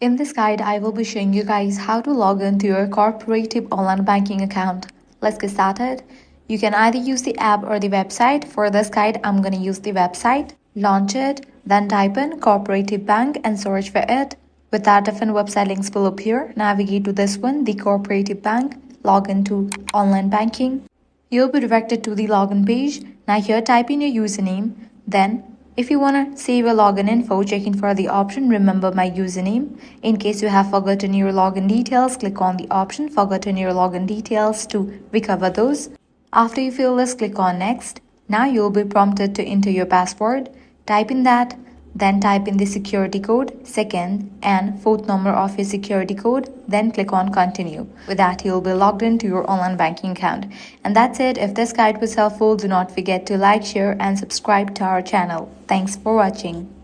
In this guide, I will be showing you guys how to log into your cooperative online banking account. Let's get started. You can either use the app or the website. For this guide, I'm going to use the website. Launch it, then type in Cooperative Bank and search for it. With that, different website links will appear. Navigate to this one, the Cooperative Bank. Log into online banking. You'll be directed to the login page. Now here type in your username. Then if you want to save your login info, check in for the option remember my username. In case you have forgotten your login details, click on the option forgotten your login details to recover those. After you fill this, click on next. Now you'll be prompted to enter your password. Type in that. Then type in the security code, second and fourth number of your security code, then click on continue. With that, you'll be logged into your online banking account. And that's it. If this guide was helpful, do not forget to like, share and subscribe to our channel. Thanks for watching.